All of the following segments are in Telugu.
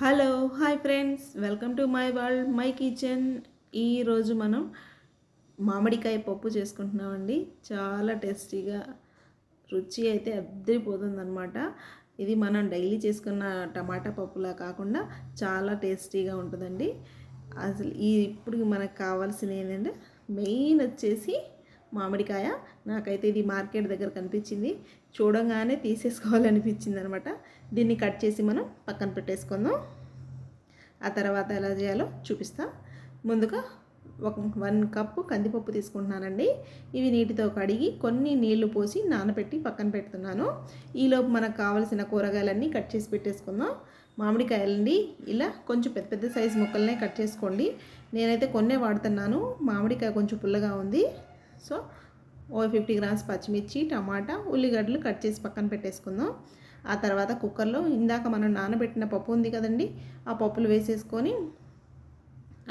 Hello hi friends, welcome to my world my kitchen. ఈరోజు మనం మామిడికాయ పప్పు చేసుకుంటున్నామండి. చాలా టేస్టీగా, రుచి అయితే అద్దరిపోతుందన్నమాట. ఇది మనం డైలీ చేసుకున్న టమాటా పప్పులా కాకుండా చాలా టేస్టీగా ఉంటుందండి. అసలు ఇప్పుడు మనకు కావాల్సిన ఏంటంటే మెయిన్ వచ్చేసి మామిడికాయ. నాకైతే ఇది మార్కెట్ దగ్గర కనిపించింది, చూడంగానే తీసేసుకోవాలనిపించింది అనమాట. దీన్ని కట్ చేసి మనం పక్కన పెట్టేసుకుందాం. ఆ తర్వాత ఎలా చేయాలో చూపిస్తా. ముందుగా 1 కప్పు కందిపప్పు తీసుకుంటున్నానండి. ఇవి నీటితో కడిగి కొన్ని నీళ్లు పోసి నానబెట్టి పక్కన పెడుతున్నాను. ఈలోపు మనకు కావాల్సిన కూరగాయలన్నీ కట్ చేసి పెట్టేసుకుందాం. మామిడికాయలండి ఇలా కొంచెం పెద్ద పెద్ద సైజు ముక్కలనే కట్ చేసుకోండి. నేనైతే కొన్నే వాడుతున్నాను, మామిడికాయ కొంచెం పుల్లగా ఉంది. సో 50 గ్రామ్స్ పచ్చిమిర్చి, టమాటా, ఉల్లిగడ్డలు కట్ చేసి పక్కన పెట్టేసుకుందాం. ఆ తర్వాత కుక్కర్లో ఇందాక మనం నానబెట్టిన పప్పు ఉంది కదండి, ఆ పప్పులు వేసేసుకొని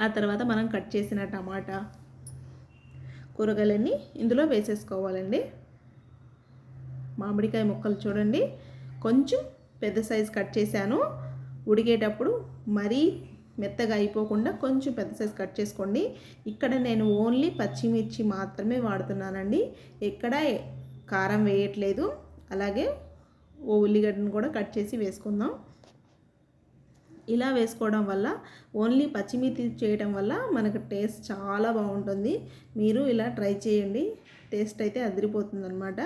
ఆ తర్వాత మనం కట్ చేసిన టమాటా కూరగాయలన్నీ ఇందులో వేసేసుకోవాలండి. మామిడికాయ ముక్కలు చూడండి, కొంచెం పెద్ద సైజు కట్ చేశాను. ఉడికేటప్పుడు మరీ మెత్తగా అయిపోకుండా కొంచెం పెద్ద సైజు కట్ చేసుకోండి. ఇక్కడ నేను ఓన్లీ పచ్చిమిర్చి మాత్రమే వాడుతున్నానండి, ఎక్కడ కారం వేయట్లేదు. అలాగే ఓ ఉల్లిగడ్డను కూడా కట్ చేసి వేసుకుందాం. ఇలా వేసుకోవడం వల్ల, ఓన్లీ పచ్చిమిర్చి చేయడం వల్ల మనకు టేస్ట్ చాలా బాగుంటుంది. మీరు ఇలా ట్రై చేయండి, టేస్ట్ అయితే అదిరిపోతుంది అనమాట.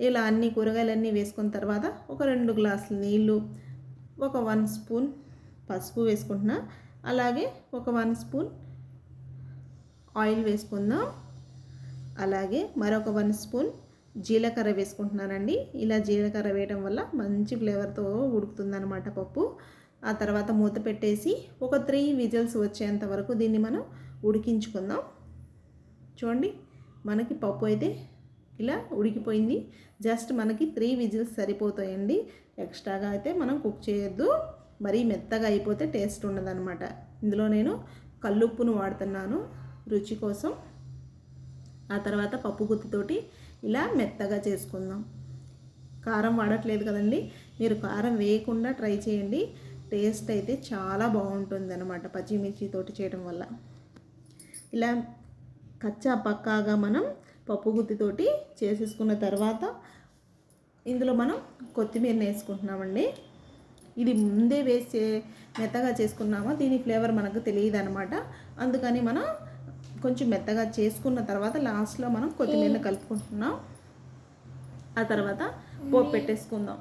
ఇలా అన్ని కూరగాయలన్నీ వేసుకున్న తర్వాత ఒక 2 గ్లాసులు నీళ్ళు, ఒక 1 స్పూన్ పసుపు వేసుకుంటున్నా. అలాగే ఒక 1 స్పూన్ ఆయిల్ వేసుకుందాం. అలాగే మరొక 1 స్పూన్ జీలకర్ర వేసుకుంటున్నానండి. ఇలా జీలకర్ర వేయడం వల్ల మంచి ఫ్లేవర్తో ఉడుకుతుందన్నమాట పప్పు. ఆ తర్వాత మూత పెట్టేసి ఒక 3 విజిల్స్ వచ్చేంత వరకు దీన్ని మనం ఉడికించుకుందాం. చూడండి, మనకి పప్పు అయితే ఇలా ఉడికిపోయింది. జస్ట్ మనకి 3 విజిల్స్ సరిపోతాయండి, ఎక్స్ట్రాగా అయితే మనం కుక్ చేయొద్దు. మరీ మెత్తగా అయిపోతే టేస్ట్ ఉండదన్నమాట. ఇందులో నేను కల్లుప్పును వాడుతున్నాను రుచి కోసం. ఆ తర్వాత పప్పు గుత్తితోటి ఇలా మెత్తగా చేసుకుందాం. కారం వాడట్లేదు కదండి, మీరు కారం వేయకుండా ట్రై చేయండి, టేస్ట్ అయితే చాలా బాగుంటుంది అన్నమాట పచ్చిమిర్చితోటి చేయడం వల్ల. ఇలా కచ్చా పక్కాగా మనం పప్పు గుత్తితోటి చేసేసుకున్న తర్వాత ఇందులో మనం కొత్తిమీరని వేసుకుంటున్నామండి. ఇది ముందే వేసి మెత్తగా చేసుకున్నామా దీని ఫ్లేవర్ మనకు తెలియదు అనమాట. అందుకని మనం కొంచెం మెత్తగా చేసుకున్న తర్వాత లాస్ట్లో మనం కొత్తిమీరని కలుపుకుంటున్నాం. ఆ తర్వాత పోపు పెట్టేసుకుందాం.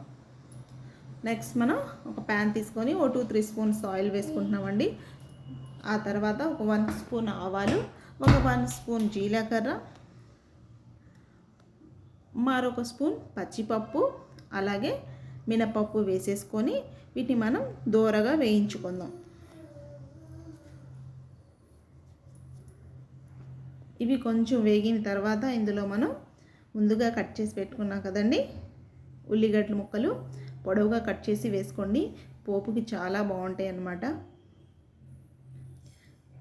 నెక్స్ట్ మనం ఒక ప్యాన్ తీసుకొని 2-3 స్పూన్స్ ఆయిల్ వేసుకుంటున్నామండి. ఆ తర్వాత ఒక 1 స్పూన్ ఆవాలు, ఒక 1 స్పూన్ జీలకర్ర, మరొక స్పూన్ పచ్చిపప్పు, అలాగే మినపప్పు వేసేసుకొని వీటిని మనం దోరగా వేయించుకుందాం. ఇవి కొంచెం వేగిన తర్వాత ఇందులో మనం ముందుగా కట్ చేసి పెట్టుకున్నాం కదండి ఉల్లిగడ్డల ముక్కలు, పొడవుగా కట్ చేసి వేసుకోండి, పోపుకి చాలా బాగుంటాయి అన్నమాట.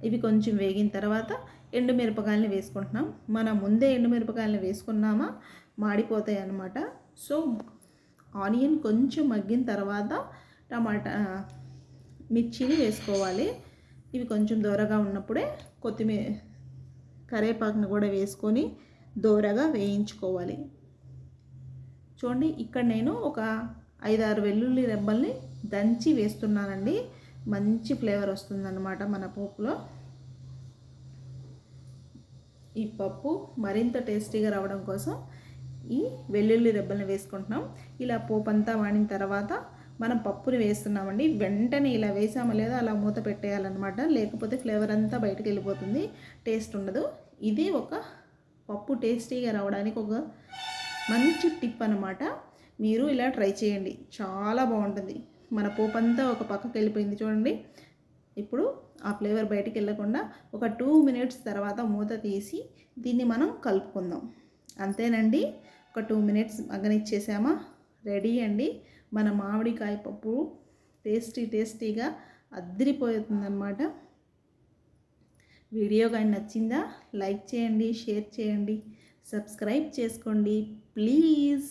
ఇవి కొంచెం వేగిన తర్వాత ఎండుమిరపకాయలని వేసుకుంటున్నాం. మనం ముందే ఎండుమిరపకాయలని వేసుకున్నామా మాడిపోతాయి అన్నమాట. సో ఆనియన్ కొంచెం మగ్గిన తర్వాత టమాటా మిర్చిని వేసుకోవాలి. ఇవి కొంచెం దోరగా ఉన్నప్పుడే కొత్తిమీర కరివేపాకును కూడా వేసుకొని దోరగా వేయించుకోవాలి. చూడండి, ఇక్కడ నేను ఒక 5-6 వెల్లుల్లి రెబ్బల్ని దంచి వేస్తున్నానండి, మంచి ఫ్లేవర్ వస్తుందన్నమాట మన పప్పులో. ఈ పప్పు మరింత టేస్టీగా రావడం కోసం ఈ వెల్లుల్లి రెబ్బల్ని వేసుకుంటున్నాం. ఇలా పోపు అంతా వాడిన తర్వాత మనం పప్పుని వేస్తున్నామండి. వెంటనే ఇలా వేసామో లేదా అలా మూత పెట్టేయాలన్నమాట, లేకపోతే ఫ్లేవర్ అంతా బయటకు వెళ్ళిపోతుంది, టేస్ట్ ఉండదు. ఇది ఒక పప్పు టేస్టీగా రావడానికి ఒక మంచి టిప్ అన్నమాట. మీరు ఇలా ట్రై చేయండి, చాలా బాగుంటుంది. మన పోపు అంతా ఒక పక్కకి వెళ్ళిపోయింది చూడండి. ఇప్పుడు ఆ ఫ్లేవర్ బయటికి వెళ్ళకుండా ఒక 2 మినిట్స్ తర్వాత మూత తీసి దీన్ని మనం కలుపుకుందాం. అంతేనండి, ఒక 2 మినిట్స్ మగ్గనిచ్చేసామా, రెడీ అండి మన మామిడికాయ పప్పు. టేస్టీగా అద్దరిపోతుందన్నమాట. వీడియో కానీ నచ్చిందా లైక్ చేయండి, షేర్ చేయండి, సబ్స్క్రైబ్ చేసుకోండి ప్లీజ్.